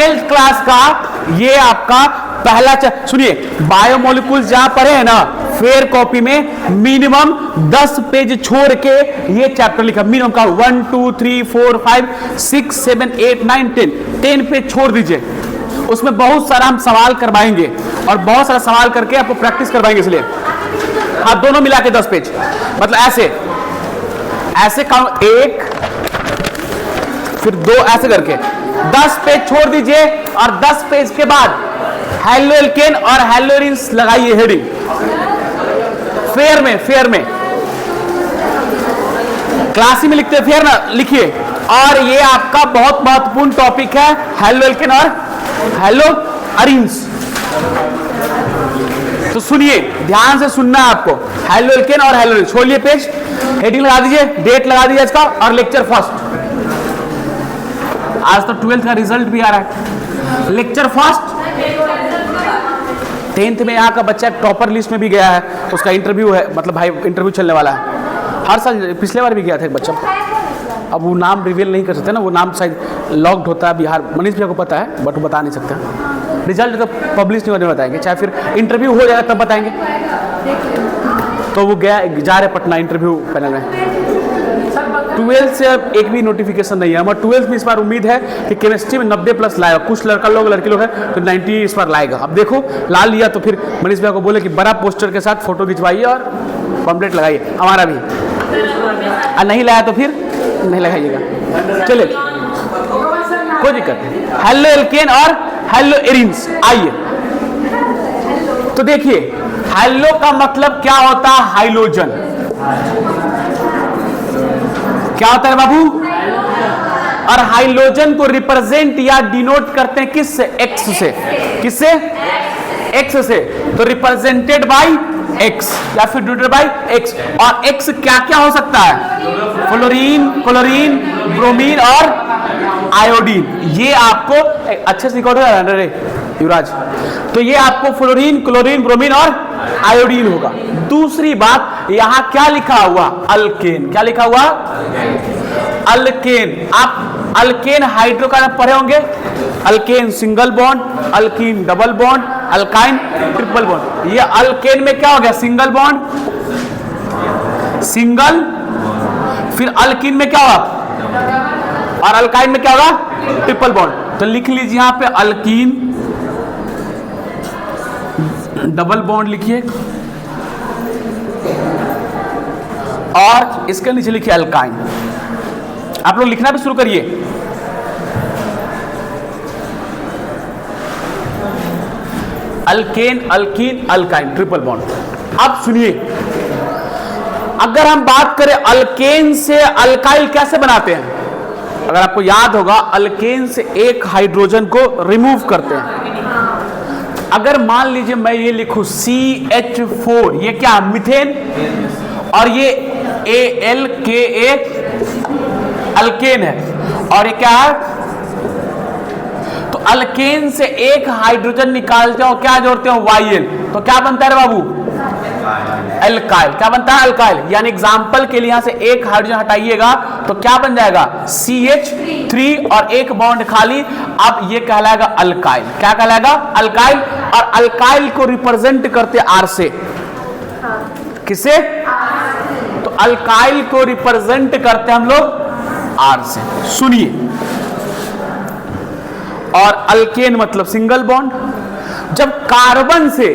12th class का ये आपका पहला सुनिए, बायोमोलिकुल्स जहां पढ़े हैं ना, फेयर कॉपी में मिनिमम 10 पेज छोड़ के ये चैप्टर लिखा, मिनिमम का 1 2 3 4 5 6 7 8 9 10 पेज छोड़ दीजिए। उसमें बहुत सारा हम सवाल करवाएंगे और बहुत सारा सवाल करके आपको प्रैक्टिस करवाएंगे, इसलिए हाँ दोनों मिला के 10 पेज, मतलब ऐसे ऐसे काउंट, 1 फिर 2 ऐसे करके 10 पेज छोड़ दीजिए और 10 पेज के बाद हेलो एल्केन और हेलोरिन्स लगाइए हेडिंग फेयर में क्लास ही में लिखते हैं फेयर ना, लिखिए। और ये आपका बहुत महत्वपूर्ण टॉपिक है, हेलो एल्केन और हेलो अरिन्स। तो सुनिए, ध्यान से सुनना है आपको, हेलो एल्केन और हेलो अरिन्स। छोड़िए पेज, हेडिंग लगा दीजिए, डेट लगा दीजिए इसका, और लेक्चर फर्स्ट। आज तो 12th का रिजल्ट भी आ रहा है। लेक्चर फर्स्ट 10th में यहाँ का बच्चा टॉपर लिस्ट में भी गया है, उसका इंटरव्यू है, मतलब भाई इंटरव्यू चलने वाला है। हर साल, पिछले बार भी गया था एक बच्चा, अब वो नाम रिवील नहीं कर सकते ना, वो नाम शायद लॉक्ड होता है बिहार, मनीष भैया को पता है बट वो बता नहीं सकता। रिजल्ट तो पब्लिश नहीं होने बताएंगे, चाहे फिर इंटरव्यू हो जाएगा तब बताएंगे। तो वो गया, जा रहे पटना इंटरव्यू पैनल में। 12th से अब एक भी नोटिफिकेशन नहीं है। हमारा 12th में इस बार उम्मीद है कि केमिस्ट्री में 90+ लाएगा, कुछ लड़का लोग लड़की लोग है तो 90 इस बार लाएगा। अब देखो ला लिया तो फिर मनीष भैया को बोले कि बड़ा पोस्टर के साथ फोटो खिंचवाइए और पम्पलेट लगाइए, हमारा भी। और नहीं लाया तो फिर नहीं लगाइएगा, चलिए कोई दिक्कत नहीं। हेलो एल्केन और हेलो एरिन्स, आइए। तो देखिए, हेलो का मतलब क्या होता है? हाइड्रोजन। क्या होता है बाबू? और हाइड्रोजन को रिप्रेजेंट या डिनोट करते हैं किस से? एक्स से। किससे? एक्स से। तो रिप्रेजेंटेड बाय एक्स या फिर डिनोटेड बाय एक्स। और एक्स क्या क्या हो सकता है? फ्लोरीन, क्लोरीन, ब्रोमीन और आयोडीन। ये आपको अच्छे से रिकॉर्ड हो रे युवराज। तो ये आपको फ्लोरीन, क्लोरीन, ब्रोमीन और आयोडीन होगा। दूसरी बात, यहां क्या लिखा हुआ? अल्केन। क्या लिखा हुआ? अल्केन। आप अल्केन हाइड्रोकार्बन पढ़े होंगे, alkane single bond, alkyne double bond, alkyne triple bond. ये अल्केन में क्या हो गया? सिंगल बॉन्ड, सिंगल, फिर अल्कीन में क्या होगा? और अल्काइन में क्या होगा? Triple bond. तो लिख लीजिए यहां पे अल्कीन, डबल बॉन्ड लिखिए और इसके नीचे लिखिए अल्काइन। आप लोग लिखना भी शुरू करिए। Alkane, alkyne, alkyne, triple bond. अब सुनिए, अगर हम बात करें अल्केन से अल्काइल कैसे बनाते हैं, अगर आपको याद होगा, अल्केन से एक हाइड्रोजन को रिमूव करते हैं। अगर मान लीजिए मैं ये लिखूं CH4, ये क्या? मीथेन, और ये ALKA अल्केन है, और ये क्या है? तो अल्केन से एक हाइड्रोजन निकालते हो, क्या जोड़ते हो? YL। तो क्या बनता है बाबू? अल्काइल। क्या बनता है? अल्काइल। यानी एग्जाम्पल के लिए यहां से एक हाइड्रोजन हटाइएगा तो क्या बन जाएगा? CH3 और एक बॉन्ड खाली। अब ये कहलाएगा अल्काइल। क्या कहलाएगा? अल्काइल। और अल्काइल को रिप्रेजेंट करते R से। किसे? तो अल्काइल को रिप्रेजेंट करते हम लोग R से। सुनिए, और अल्केन मतलब सिंगल बॉन्ड। जब कार्बन से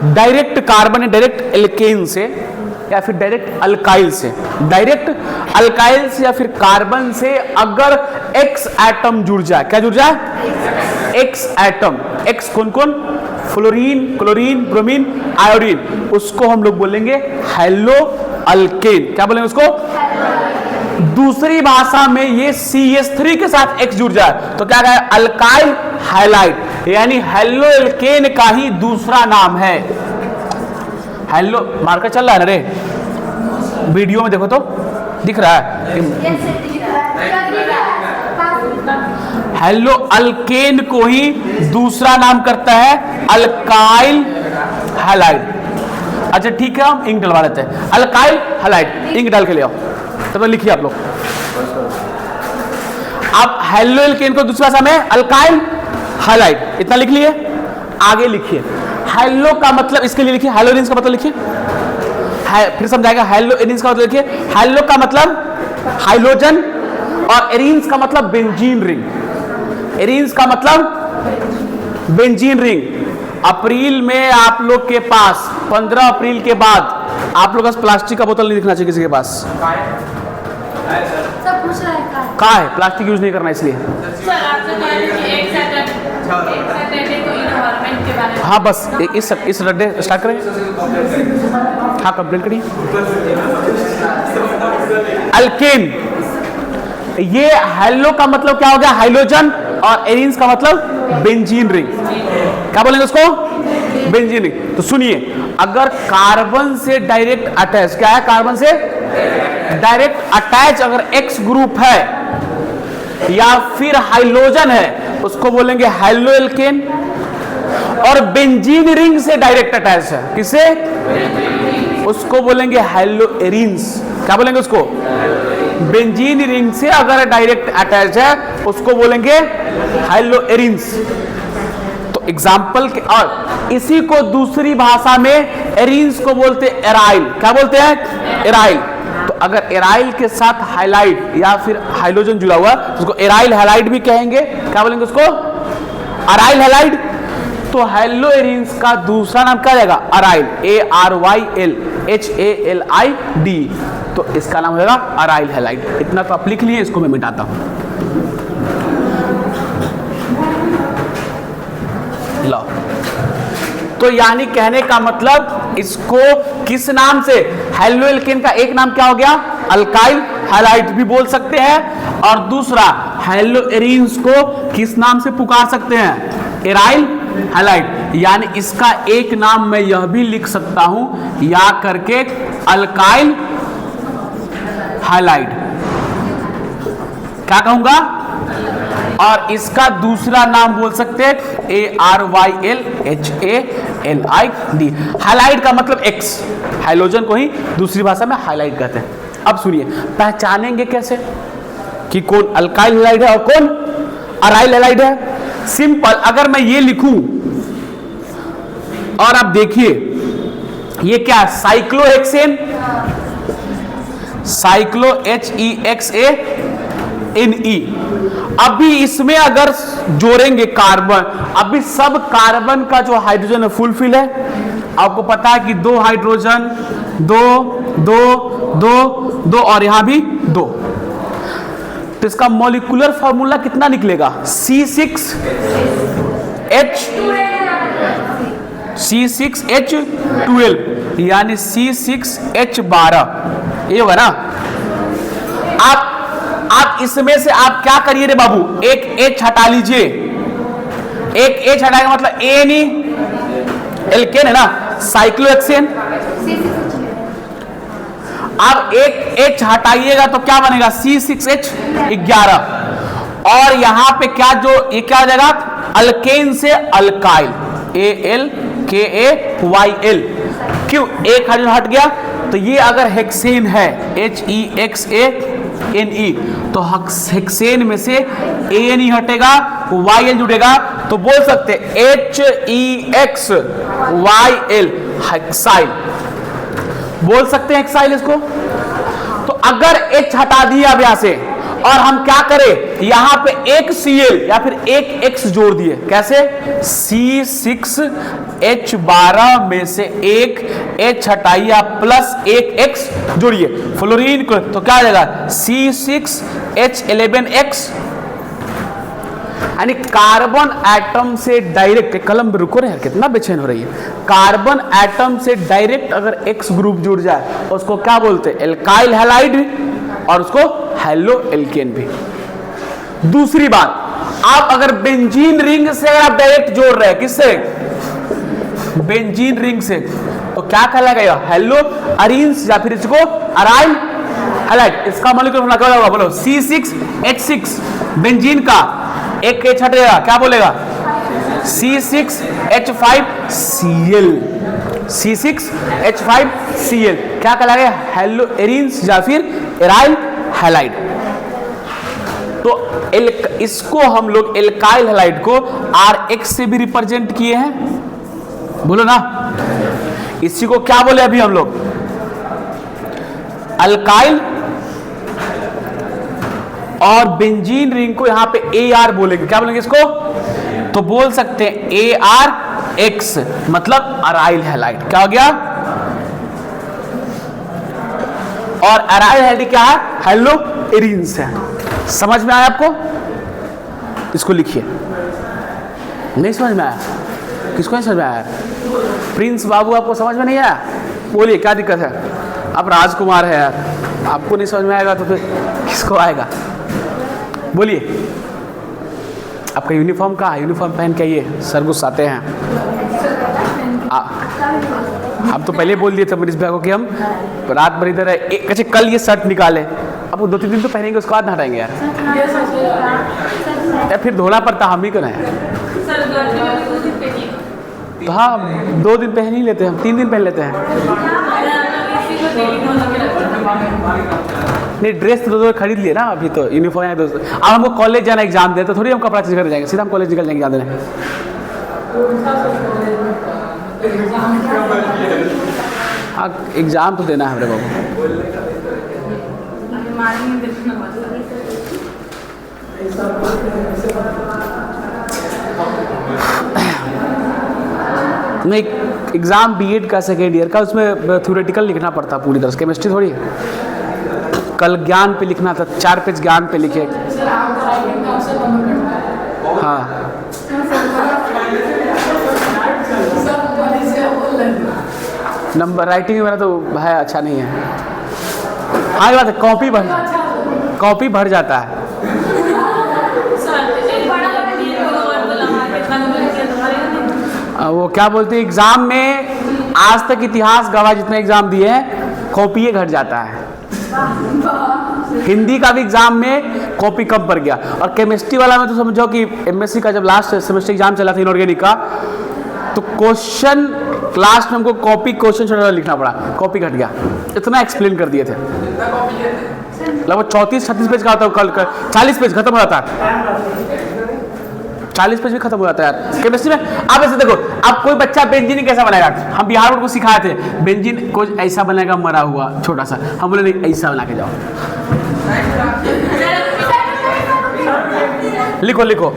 डायरेक्ट कार्बन है, डायरेक्ट एल्केन से या फिर डायरेक्ट अल्काइल से, डायरेक्ट अल्काइल से या फिर कार्बन से अगर X एटम जुड़ जाए, क्या जुड़ जाए? X atom. X कौन कौन? Fluorine, chlorine, bromine, iodine. उसको हम लोग बोलेंगे हेलो अल्केन। क्या बोलेंगे उसको? दूसरी भाषा में ये CH3 के साथ X जुड़ जाए तो क्या कहें? Alkyl highlight. यानी हेलो एल्केन का ही दूसरा नाम है। हेलो मार्कर चल रहा है ना रे? वीडियो में देखो तो दिख रहा है। हेलो अल्केन को ही दूसरा नाम करता है अल्काइल हैलाइड। अच्छा ठीक है, हम इंक डलवा लेते हैं। अल्काइल हैलाइड, इंक डाल के ले आओ। तो लिखिए आप लोग। अब हेलो एल्केन को दूसरी भाषा में अल्काइल हैलाइड, इतना लिख लिए। आगे लिखिए हेलो का मतलब, इसके लिए लिखिए हेलो एरिन्स का मतलब लिखिए, फिर समझाएगा। हेलो एरिन्स का मतलब लिखिए, हेलो का मतलब हाइड्रोजन और एरिन्स का मतलब बेंजीन रिंग। एरिन्स का मतलब बेंजीन रिंग। अप्रैल में आप लोग के पास 15 अप्रैल के बाद आप लोग का प्लास्टिक का बोतल नहीं दिखना चाहिए किसी के पास। सब पूछ रहा है कहाँ है? प्लास्टिक यूज नहीं करना इसलिए। हाँ बस इस सैटरडे स्टार्ट करें। हाँ कंप्लेंट करिए। अल्केन, ये हेलो का मतलब क्या हो गया? हाइड्रोजन और एरिन्स का मतलब बेंजीन रिंग। क्या बोलेंगे उसको? Benzene ring. तो सुनिए, अगर कार्बन से डायरेक्ट अटैच, क्या है? कार्बन से डायरेक्ट अटैच अगर एक्स ग्रुप है या फिर हाइड्रोजन है, उसको बोलेंगे हेलो एल्केन। और बेंजीन रिंग से डायरेक्ट अटैच है, किसे? उसको बोलेंगे हेलो एरिन्स। क्या बोलेंगे उसको? बेंजीन रिंग से अगर डायरेक्ट अटैच है उसको बोलेंगे हेलो एरिन्स। तो एग्जाम्पल के, और इसी को दूसरी भाषा में एरिन्स को बोलते एराइल। क्या बोलते हैं? एराइल। तो अगर एराइल के साथ हाइलाइट या फिर हाइड्रोजन जुड़ा हुआ तो उसको एराइल हैलाइड भी कहेंगे। क्या बोलेंगे उसको? Aryl halide. तो हेलो एरिन्स का दूसरा नाम क्या रहेगा? Aryl, ARYL HALID। तो इसका नाम होगा अराइल हैलाइड। इतना तो आप लिख लिए, इसको मैं मिटाता हूं। लो, तो यानी कहने का मतलब इसको किस नाम से? हेलो एल्केन का एक नाम क्या हो गया? अल्काइल हैलाइड भी बोल सकते हैं, और दूसरा हेलो एरिन्स को किस नाम से पुकार सकते हैं? Aryl halide. यानी इसका एक नाम मैं यह भी लिख सकता हूं या करके अल्काइल हैलाइड। क्या कहूंगा? और इसका दूसरा नाम बोल सकते हैं ARYL HALID। हैलाइड का मतलब एक्स, हाइड्रोजन को ही दूसरी भाषा में हाइलाइट कहते हैं। अब सुनिए, पहचानेंगे कैसे कि कौन अल्काइल हैलाइड है और कौन अराइल हैलाइड है? सिंपल, अगर मैं ये लिखूं और आप देखिए ये क्या? Cyclohexane, cyclo HEXANE। अभी इसमें अगर जोड़ेंगे कार्बन, अभी सब कार्बन का जो हाइड्रोजन है फुलफिल है। आपको पता है कि 2 हाइड्रोजन, 2 2 2 2 और यहां भी 2। तो इसका मॉलिक्यूलर फॉर्मूला कितना निकलेगा? C6H12 यानी C6H12। ये होगा ना? आप इसमें से आप क्या करिए रे बाबू, एक H हटा लीजिए। एक H हटाएगा मतलब ANE, एल्केन है ना, साइक्लोहेक्सेन। अब एक H हटाइएगा तो क्या बनेगा? C6H11। और यहां पे क्या, जो ये क्या हो जाएगा? अल्केन से अल्काइल, ALKAYL। क्यों? एक हाइड्रोजन हट गया। तो ये अगर हेक्सेन है, HEXANE, तो हेक्सेन में से ANE हटेगा, YL जुड़ेगा, तो बोल सकते HEXYL, हेक्साइल। बोल सकते हैं हेक्साइल इसको। तो अगर H हटा दिया अब यहां से और हम क्या करें, यहां पे एक Cl या फिर एक X जोड़ दिए, कैसे? C6H12 में से एक H हटाइए प्लस एक X जोड़िए फ्लोरीन को, तो क्या आ जाएगा? C6H11X। यानी कार्बन एटम से डायरेक्ट, कलम रुको रहे, कितना बेचैन हो रही है। कार्बन एटम से डायरेक्ट अगर X ग्रुप जुड़ जाए उसको क्या बोलते हैं? एल्काइल हैलाइड, और उसको हेलो एल्केन भी। दूसरी बात, आप अगर बेंजीन रिंग से अगर आप डायरेक्ट जोड़ रहे हैं, किससे? बेंजीन रिंग से, तो क्या कहलाएगा? हेलो अरीन्स, या फिर इसको अराइल हैलाइड। इसका मॉलिक्यूलर क्या होगा? बोलो। C6H6 बेंजीन का एक H हटेगा, क्या बोलेगा? C6H5Cl, C6H5Cl क्या कहलाएगा? हेलो एरिन्स या फिर एराइल हैलाइड। तो तो इसको हम लोग एल्काइल हैलाइड को RX से भी रिप्रेजेंट किए हैं, बोलो ना। इसी को क्या बोले अभी हम लोग, अल्काइल, और बेंजीन रिंग को यहां पे AR बोलेंगे। क्या बोलेंगे इसको, तो बोल सकते हैं ARX मतलब अराइल हैलाइड। क्या हो गया, और अराइल हैलाइड क्या है, हैलोएरिन्स है। समझ में आया आपको, इसको लिखिए। नहीं समझ में आया, किसको नहीं समझ में आया, प्रिंस बाबू आपको समझ में नहीं आया, बोलिए क्या दिक्कत है, आप राजकुमार है यार, आपको नहीं समझ में आएगा तो फिर किसको आएगा, बोलिए। आपका यूनिफॉर्म कहाँ है, यूनिफॉर्म पहन के आइए, सर गुस्साते हैं। हम तो पहले बोल दिए थे मनीष भाई को कि हम रात भर इधर है, अच्छा कल ये शर्ट निकाले, अब वो 2-3 दिन तो पहनेंगे, उसके बाद ना हटाएंगे यार, फिर धोना पड़ता, हम ही कराएं। तो हाँ 2 दिन पहन ही लेते हैं हम, 3 दिन पहन लेते हैं। नहीं ड्रेस तो खरीद लिए ना अभी, तो यूनिफॉर्म है दोस्तों। अब हमको कॉलेज जाना, एग्जाम दे तो थोड़ी हम कपड़ा चेंज कर जाएंगे, सीधा हम कॉलेज निकल जाएंगे, याद रहे। हाँ एग्जाम तो देना है मेरे बाबू। नहीं एग्जाम बीएड का सेकेंड ईयर का, उसमें थ्योरेटिकल लिखना पड़ता पूरी तरह से, केमिस्ट्री थोड़ी। कल ज्ञान पे लिखना था, 4 पेज ज्ञान पे लिखे। हाँ नंबर राइटिंग में मेरा तो है अच्छा नहीं है। हाँ ये बात है, कॉपी भर जाता है। वो क्या बोलते हैं, एग्जाम में आज तक इतिहास गवाह जितने एग्जाम दिए हैं कॉपी घट जाता है। हिंदी का भी एग्जाम में कॉपी कम पड़ गया, और केमिस्ट्री वाला में तो समझो कि एमएससी का जब लास्ट सेमेस्टर एग्जाम चला था इनऑर्गेनिक का, तो क्वेश्चन लास्ट में हमको कॉपी क्वेश्चन छोटा लिखना पड़ा, कॉपी घट गया, इतना एक्सप्लेन कर दिए थे। लगभग 34-36 पेज का होता है, कल 40 पेज खत्म हो जाता है, 40 पेज भी खत्म हो जाता है यार केमिस्ट्री में। आप ऐसे देखो, अब कोई बच्चा बेंजीन कैसा बनाएगा, हम बिहार बोर्ड को सिखाए थे बेंजीन कोई ऐसा बनेगा मरा हुआ छोटा सा, हम बोले नहीं ऐसा बना के जाओ, लिखो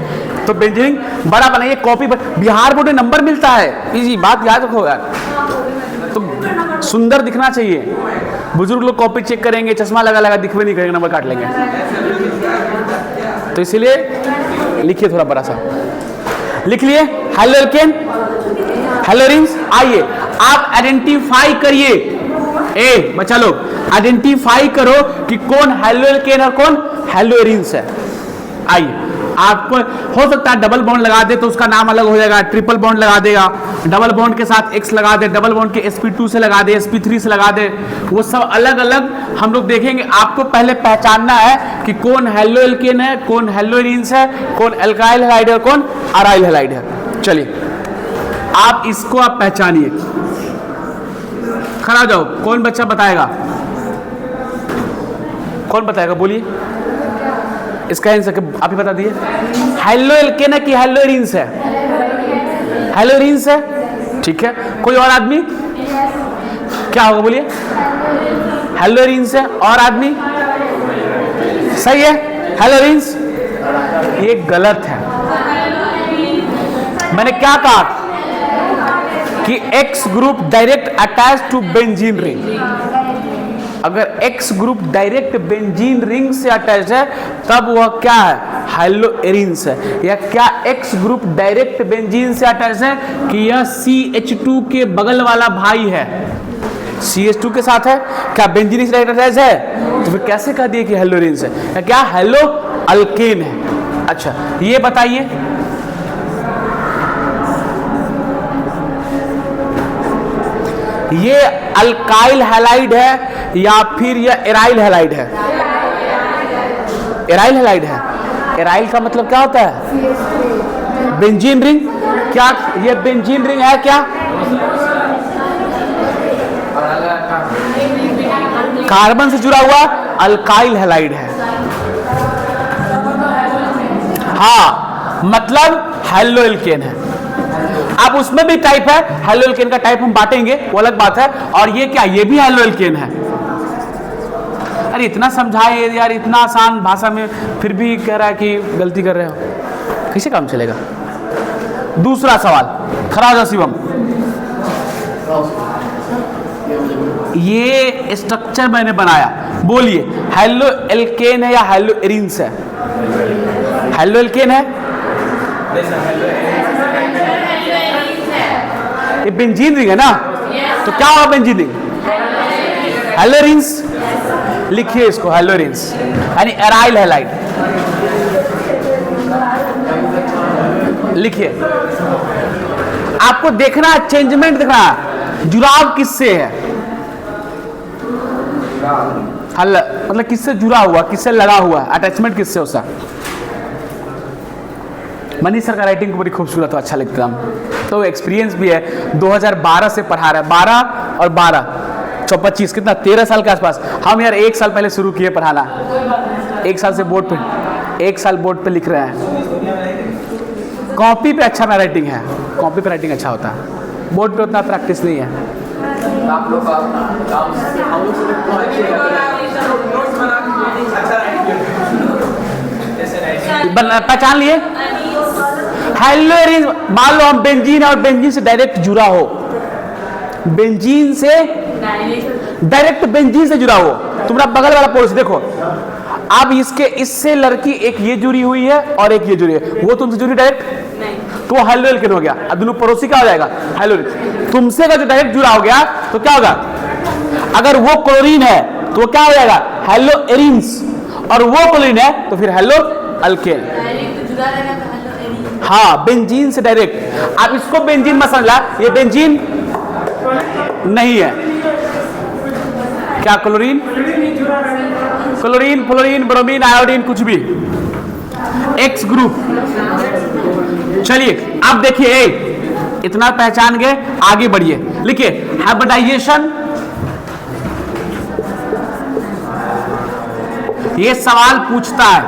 तो बेंजीन बड़ा बनाइए, कॉपी बिहार बोर्ड में नंबर मिलता है, इजी बात याद रखो यार, तो सुंदर दिखना चाहिए। बुजुर्ग लोग कॉपी चेक करेंगे, चश्मा लगा दिखवे नहीं करेंगे, नंबर काट लेंगे, तो इसीलिए लिखिए थोड़ा बड़ा सा लिख लिए। हैलोएल्केन, हैलोरिन्स। आइए आप आइडेंटिफाई करिए, ए बच्चा लोग आइडेंटिफाई करो कि कौन हैलोएल्केन और कौन हैलोरिन्स है। आइए आपको हो सकता है डबल बॉन्ड लगा दे तो उसका नाम अलग हो जाएगा, ट्रिपल बॉन्ड लगा देगा, डबल बॉन्ड के साथ X लगा दे, डबल बॉन्ड के sp2 से लगा दे, sp3 से लगा दे, वो सब अलग अलग हम लोग देखेंगे। आपको पहले पहचानना है कि कौन हैलोएल्केन है, कौन हैलोरिन्स है, कौन एल्काइल हैलाइड है, कौन अराइल हैलाइड है। चलिए आप इसको आप पहचानिए, खड़ा जाओ, कौन बच्चा बताएगा, कौन बताएगा, बोलिए इसका आंसर आप ही बता दिए। हैलोएल्केन है कि हैलोरिन्स है, हैलोरिन्स है, ठीक है। कोई और आदमी क्या होगा, बोलिए हैलोरिन्स है। और आदमी सही है, हैलोरिन्स। ये गलत है, मैंने क्या कहा कि X group direct attach to benzene ring, अगर X group direct benzene ring से अटैच है तब वह क्या है, हैलोएरिन्स है। या क्या X ग्रुप डायरेक्ट बेंजीन से अटैच है कि यह CH2 के बगल वाला भाई है, CH2 के साथ है, क्या बेंजीन से अटैच है, तो फिर कैसे कह दिए कि हैलोरिन्स है, या क्या हैलोअल्केन है। अच्छा ये बताइए, ये अल्काइल हैलाइड है या फिर यह एराइल हैलाइड है, एराइल हैलाइड है। एराइल का मतलब क्या होता है, बेंजीन रिंग। क्या ये बेंजीन रिंग है क्या, कार्बन से जुड़ा हुआ अल्काइल हैलाइड है। हाँ, मतलब हेलो एल्केन है। अब उसमें भी टाइप है, हेलो एल्केन का टाइप हम बांटेंगे, वो अलग बात है। और ये क्या, ये भी हेलो एल्केन है। अरे इतना समझाए यार, इतना आसान भाषा में, फिर भी कह रहा है कि गलती कर रहे हो, कैसे काम चलेगा। दूसरा सवाल, खराज शिवम, ये स्ट्रक्चर मैंने बनाया, बोलिए हेलो एल्केन है या हेलो एरिन्स है? हेलो एल्केन है, ये बेंजीन रिंग है ना, तो क्या हुआ बेंजीन रिंग? Hello arenes. लिखिए इसको हेलो एरिन्स, यानी एराइल हैलाइड। लिखिए, आपको देखना है चेंजमेंट, देखना है जुड़ाव किससे है, हल मतलब किससे जुड़ा हुआ, किससे लगा हुआ, अटैचमेंट किससे उसका। मनीष सर का राइटिंग को बड़ी खूबसूरत और अच्छा लगता है, तो एक्सपीरियंस भी है। 2012 से पढ़ा रहा है, 12 और 12 25 कितना, 13 साल के आसपास। हम यार 1 साल पहले शुरू किए पढ़ाना, 1 साल से बोर्ड पे, 1 साल बोर्ड पे लिख रहे हैं। कॉपी पे अच्छा राइटिंग है, कॉपी पे राइटिंग अच्छा होता है, बोर्ड पे उतना प्रैक्टिस नहीं है। आप लोग पहचान लिए हेलो एरिन्स। मान लो हम बेंजीन और बेंजीन से डायरेक्ट जुड़ा हो, बेंजीन से डायरेक्ट बेंजीन से जुड़ा हो, तुम्हारा बगल वाला पड़ोसी देखो, अब इसके इससे लड़की एक ये जुड़ी हुई है और एक ये जुड़ी है, वो तुमसे जुड़ी डायरेक्ट, तो हेलो एल्केन हो गया। अब दोनों पड़ोसी क्या हो जाएगा, हेलो एल्केन। तुमसे का जो डायरेक्ट जुड़ा हो गया तो क्या होगा, अगर वो क्लोरीन है तो क्या हो जाएगा, हेलो एरिन्स, और वो क्लोरीन है तो फिर हेलो अल्केन। हाँ, बेंजीन से डायरेक्ट। अब इसको बेंजीन मत समझ ला, ये बेंजीन नहीं है, क्या chlorine, chlorine, fluorine, bromine, iodine, कुछ भी, एक्स ग्रुप। चलिए अब देखिए, इतना पहचान गए, आगे बढ़िए। लिखिए हाइब्रिडाइजेशन, ये सवाल पूछता है।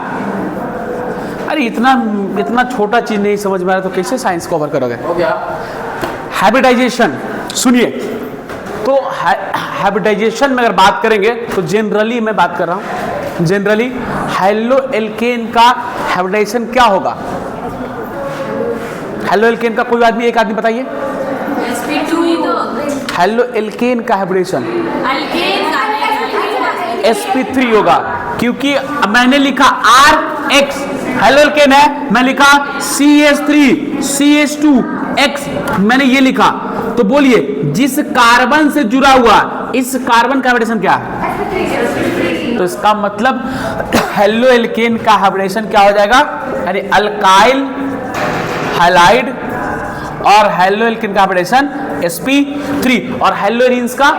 अरे इतना छोटा चीज नहीं समझ में आ रहा तो कैसे साइंस कवर करोगे। हाइब्रिडाइजेशन सुनिए, तो हाइब्रिडाइजेशन में अगर बात करेंगे तो जनरली मैं बात कर रहा हूं, जनरली हेलो एल्केन का हाइब्रिडाइजेशन क्या होगा। हेलो एल्केन का कोई आदमी, एक आदमी बताइए, हेलो एल्केन का हाइब्रिडेशन sp3 होगा, क्योंकि मैंने लिखा RX हेलो एल्केन है, मैं लिखा CH3 CH2X, मैंने ये लिखा। तो बोलिए जिस कार्बन से जुड़ा हुआ इस कार्बन का हाइब्रिडेशन क्या है, तो इसका मतलब हेलो एल्केन का हाइब्रिडेशन क्या हो जाएगा, यानी अल्काइल हैलाइड, और हेलो एल्केन का हाइब्रिडेशन sp3, और हेलो एरिन्स का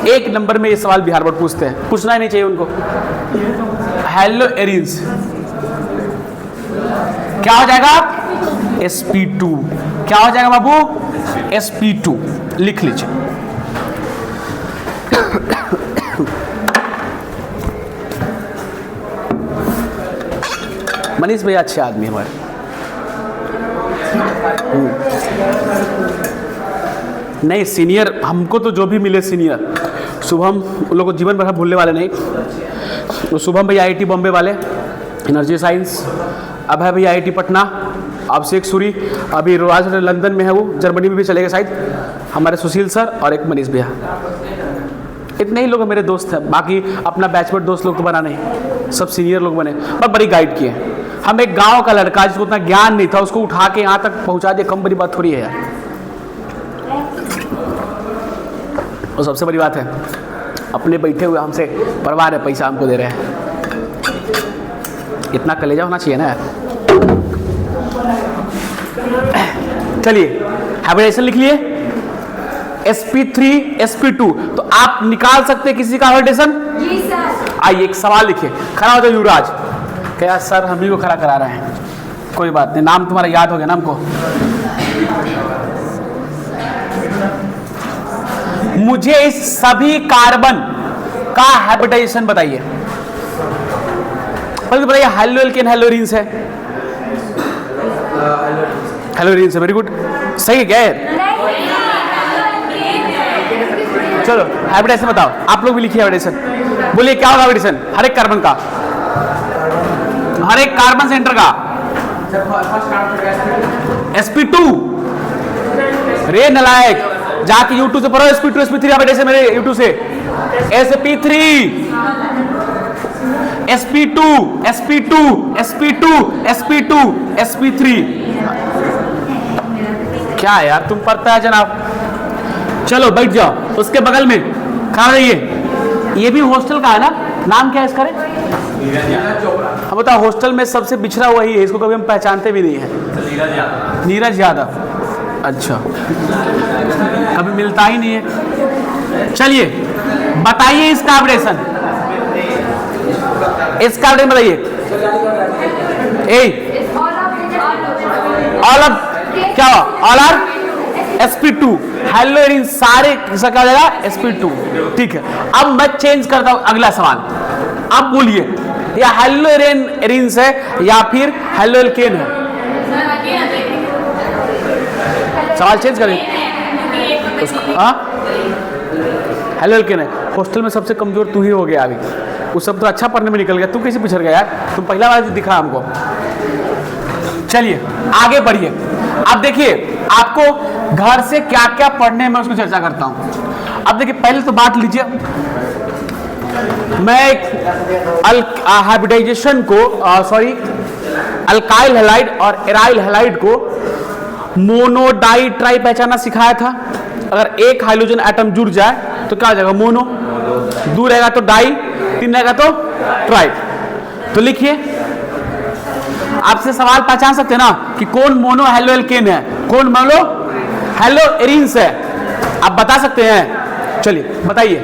1 नंबर में ये सवाल बिहार बोर्ड पूछते हैं, पूछना ही नहीं चाहिए उनको। हेलो एरिन्स क्या हो जाएगा, sp2, क्या हो जाएगा बाबू, sp2, लिख लीजिए। मनीष भैया अच्छे आदमी हमारे, नहीं सीनियर, हमको तो जो भी मिले सीनियर। शुभम उन लोगों को जीवन भर भूलने वाले नहीं, तो शुभम भैया IIT बॉम्बे वाले, एनर्जी साइंस, अभय भैया IIT पटना, अभिषेक सूरी अभी रोज लंदन में है, वो जर्मनी में भी चलेगा शायद, हमारे सुशील सर और एक मनीष भैया, इतने ही लोग मेरे दोस्त हैं। बाकी अपना बैचमेट दोस्त लोग तो बना नहीं, सब सीनियर लोग बने और बड़ी गाइड किए। हम एक गांव का लड़का जिसको उतना ज्ञान नहीं था, उसको उठा के यहाँ तक पहुँचा दिया, कम बड़ी बात थोड़ी है यार। और सबसे बड़ी बात है, अपने बैठे हुए हमसे परवाह है, पैसा हमको दे रहे हैं, इतना कलेजा होना चाहिए ना यार। चलिए हाइब्रिडेशन लिख लिए, sp3 sp2, तो आप निकाल सकते हैं किसी का हाइब्रिडेशन। आइए एक सवाल लिखिए, खड़ा हो जाओ युवराज। क्या सर हम ही को खड़ा करा रहे हैं, कोई बात नहीं, नाम तुम्हारा याद हो गया ना हमको। मुझे इस सभी कार्बन का हाइब्रिडाइजेशन बताइए। पहले तो बताइए हेलो एल्केन हेलो एरिन्स है, हेलोरिन से, वेरी गुड, सही है क्या यार? चलो हाइब्रिडेशन बताओ, आप लोग भी लिखिए हाइब्रिडेशन। बोलिए क्या होगा हाइब्रिडेशन? हर एक कार्बन का, हर एक कार्बन सेंटर का sp2। रे नलायक, जाके YouTube से पढ़ो sp2 sp3 हाइब्रिडेशन, मेरे YouTube से sp3 sp2 sp2 sp2 sp2 sp3। क्या यार तुम पढ़ता है जनाब। चलो बैठ जाओ, उसके बगल में खड़ा रहिए। ये भी हॉस्टल का है ना, नाम क्या है इसका? हम बताओ, हॉस्टल में सबसे बिछड़ा वही है, इसको कभी हम पहचानते भी नहीं है। नीरज यादव, अच्छा, कभी मिलता ही नहीं है। चलिए बताइए इसका हाइब्रिडेशन, इसका हाइब्रिडेशन बताइए। ऑल ऑफ क्या हुआ? ऑल आर sp2, हेलोरिन सारे किसका क्या हो जाएगा? sp2। ठीक है, अब मैं चेंज करता हूं अगला सवाल। अब बोलिए, या हेलोरिन एरिन्स है या फिर हेलोएल्केन है? सवाल चेंज करें। हाँ, हेलोएल्केन है। हॉस्टल में सबसे कमजोर तू ही हो गया अभी, उस सब तो अच्छा पढ़ने में निकल गया, तू कैसे पिछड़ गया यार? तुम पहला बार दिखा हमको। चलिए आगे बढ़िए। अब देखिए आपको घर से क्या क्या पढ़ने में उसको चर्चा करता हूं। अब देखिए पहले तो बात लीजिए, मैं हाइब्रिडाइजेशन को अल्काइल हैलाइड और एराइल हैलाइड को मोनो डाई ट्राई पहचानना सिखाया था। अगर एक हाइड्रोजन एटम जुड़ जाए तो क्या हो जाएगा? मोनो, दो रहेगा तो डाई, तीन रहेगा तो ट्राई। तो लिखिए, आपसे सवाल पहचान सकते हैं ना कि कौन मोनो हेलोएल्केन है, कौन मोनो हेलोएरिन्स है, आप बता सकते हैं? चलिए बताइए,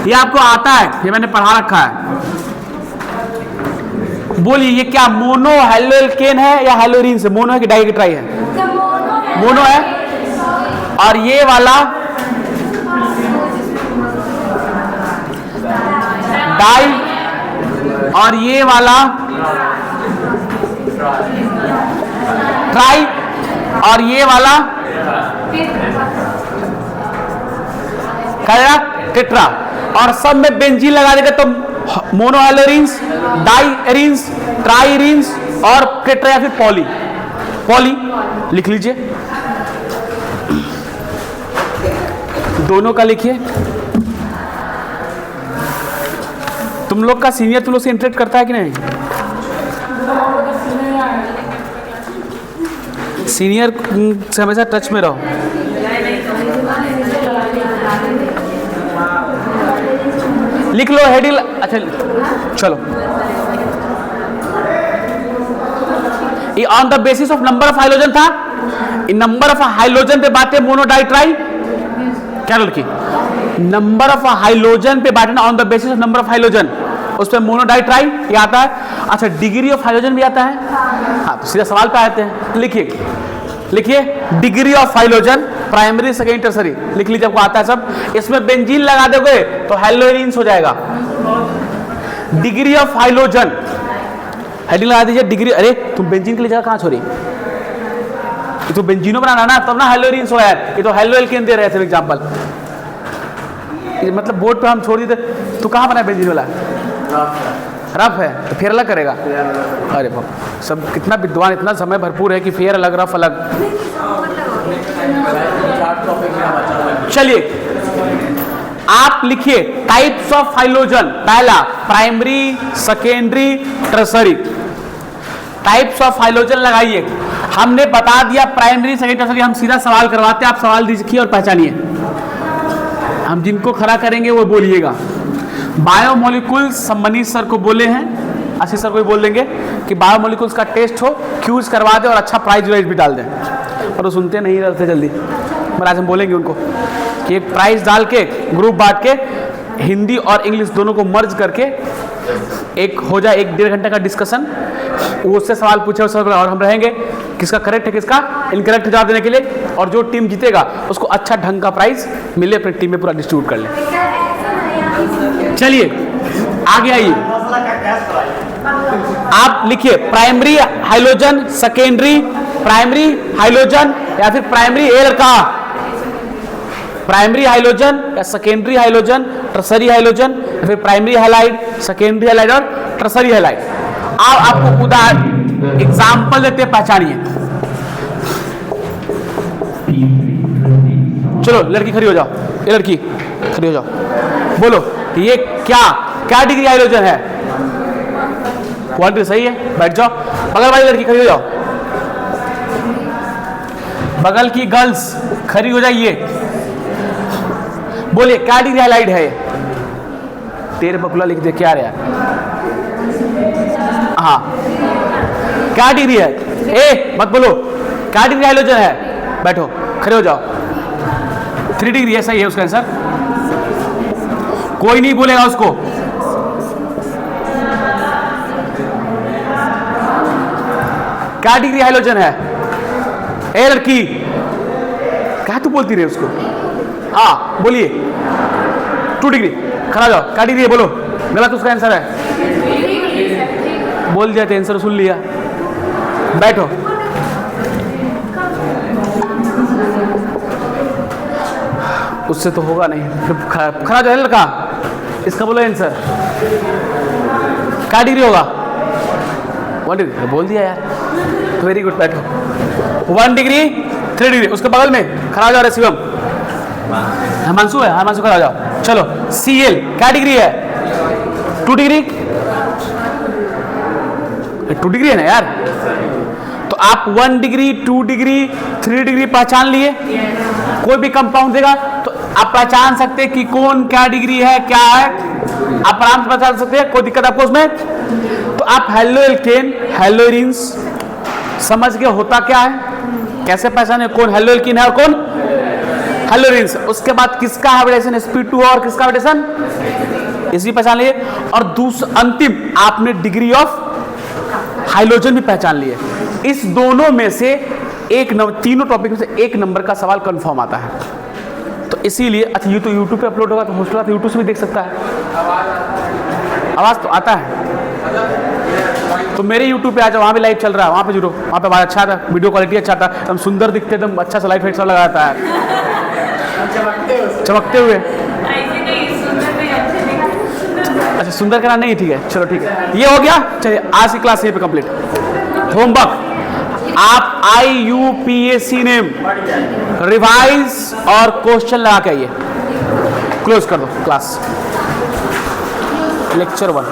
ये आपको आता है, ये मैंने पढ़ा रखा है। बोलिए ये क्या मोनो हेलोएल्केन है या हेलोएरिन्स है? मोनो है कि डाई की ट्राई है? मोनो है। और ये वाला डाई, और ये वाला ट्राई, और ये वाला क्या टेट्रा। और सब में बेंजीन लगा देगा तो मोनो हेलोरिन्स, डाई एरिन्स, ट्राई एरिन्स और टेट्रा या फिर पॉली। पॉली लिख लीजिए, दोनों का लिखिए। तुम लोग का सीनियर तुम लोग से इंटरेक्ट करता है कि नहीं? सीनियर से हमेशा टच में रहो। लिख लो हेडिंग। अच्छा चलो, ये on the basis of number of hydrogen था। इन नंबर ऑफ हाइड्रोजन पे बातें मोनो डाई ट्राई क्या लिखी? नंबर ऑफ हाइड्रोजन पे बांटना on the basis of number of hydrogen, उस पर मोनो डाई ट्राई ये आता है। अच्छा डिग्री ऑफ हाइड्रोजन भी आता है। हाँ सीधा सवाल पे आते हैं, लिखिए लिखिए degree of hydrogen, primary secondary tertiary लिख लीजिए, आपको आता है सब। इसमें बेंजीन लगा दोगे तो हेलोएरिन्स हो जाएगा। डिग्री ऑफ हाइड्रोजन हेडिंग लगा दीजिए डिग्री। अरे तुम बेंजीन के लिए जगह कहाँ छोड़ी? तो बेंजीनो बनाना ना, तब ना हेलोएरिन्स हो यार। ये तो हेलोएल्केन दे रहे थे एग्जांपल, मतलब बोर्ड पे हम छोड़ दिए थे। तू कहाँ बना बेंजीन वाला? रफ है तो फिर अलग करेगा। अरे बाप, सब कितना विद्वान, इतना समय भरपूर है कि फेयर अलग रफ अलग। चलिए आप लिखिए टाइप्स ऑफ हाइड्रोजन। पहला primary secondary tertiary. Types of hydrogen लगाइए। हमने बता दिया प्राइमरी सेकेंडरी टर्सरी, हम सीधा सवाल करवाते हैं। आप सवाल दीजिए और पहचानिए। हम जिनको खड़ा करेंगे वो बोलिएगा। बायोमोलिकुल्स मनीष सर को बोले हैं, आशीष सर को भी बोल देंगे कि बायोमोलिकुल्स का टेस्ट हो, क्यूज करवा दे और अच्छा प्राइज वाइज भी डाल दें। पर वो सुनते नहीं रहते जल्दी, पर आज हम बोलेंगे उनको कि एक प्राइज डाल के ग्रुप बांट के हिंदी और इंग्लिश दोनों को मर्ज करके एक हो जाए 1-1.5 घंटे का डिस्कशन। वो उससे सवाल पूछे और हम रहेंगे किसका करेक्ट है किसका इनकरेक्ट जवाब देने के लिए, और जो टीम जीतेगा उसको अच्छा ढंग का प्राइज मिले, अपनी टीम में पूरा डिस्ट्रीब्यूट कर ले। चलिए आगे आइए। आप लिखिए primary halogen, secondary primary halogen या फिर प्राइमरी ए लड़का, प्राइमरी हाइलोजन या सेकेंडरी हाइलोजन, टर्सरी हाइलोजन या फिर प्राइमरी हैलाइड, सेकेंडरी हैलाइड और टर्सरी हैलाइड। आपको उदाहरण एग्जाम्पल देते हैं, पहचानिए। चलो लड़की खड़ी हो जाओ, ये लड़की खड़ी हो जाओ, बोलो ये क्या क्या डिग्री हाइलोजन है? 1 डिग्री सही है, बैठ जाओ। बगल वाली लड़की खड़ी हो जाओ, बगल की गर्ल्स खड़ी हो जाइए, बोलिए क्या डिग्री हाइलाइट है? तेरे बकुला लिख दे क्या रहा? हाँ क्या डिग्री है? ए मत बोलो, क्या डिग्री हाइलोजन है? बैठो, खड़े हो जाओ। 3 डिग्री है, सही है उसका आंसर। कोई नहीं बोलेगा उसको। क्या डिग्री हाइलोजन है? ए लड़की, क्या तू बोलती रहे उसको? हाँ बोलिए 2 डिग्री, खड़ा जाओ। क्या डिग्री है बोलो? गलत उसका आंसर है। बोल दिया, आंसर सुन लिया, बैठो। उससे तो होगा नहीं, खड़ा जाओ लड़का, इसका बोलो आंसर। क्या डिग्री होगा? 1 डिग्री बोल दिया यार, वेरी गुड, बैठो। 1 डिग्री 3 डिग्री, उसके बगल में खड़ा जाओ रे शिवम, हिमांशु है, हिमांशु खड़ा जाओ। चलो Cl क्या डिग्री है? 2 डिग्री, 2 डिग्री है ना यार। तो आप 1 डिग्री 2 डिग्री 3 डिग्री पहचान लिए। कोई भी कंपाउंड देगा तो आप पहचान सकते हैं कि कौन क्या डिग्री है, क्या है, आप आराम से पहचान सकते हैं, कोई दिक्कत आपको उसमें? तो आप हेलो एल्केन, हेलो एरिन्स समझ के होता क्या है, कैसे पहचाने कौन हेलो एल्कीन है और कौन हेलो एरिन्स। उसके बाद किसका हाइब्रिडेशन sp2 और किसका हाइब्रिडेशन, इसकी पहचान लिए। और दूसरा अंतिम आपने डिग्री ऑफ हाइलोजन भी पहचान लिए। इस दोनों में से एक नंबर, तीनों टॉपिक में से एक नंबर का सवाल कंफर्म आता है। तो इसीलिए अच्छा, ये तो यूट्यूब पे अपलोड होगा, तो हॉस्टल तो यूट्यूब से भी देख सकता है। आवाज तो आता है, तो मेरे यूट्यूब पे आ जाओ, वहाँ भी लाइव चल रहा है, वहाँ पे जुड़ो, वहाँ पे आवाज अच्छा था, वीडियो क्वालिटी अच्छा था, एकदम सुंदर दिखते, एकदम अच्छा सा लाइट फाइट सब लगाता है, चमकते हुए। अच्छा सुंदर करना नहीं, ठीक है, चलो ठीक है, ये हो गया। चलिए आज की क्लास यहीं पे कंप्लीट। होमवर्क, आप IUPAC नेम रिवाइज और क्वेश्चन लगा के आइए। क्लोज कर दो क्लास, लेक्चर 1।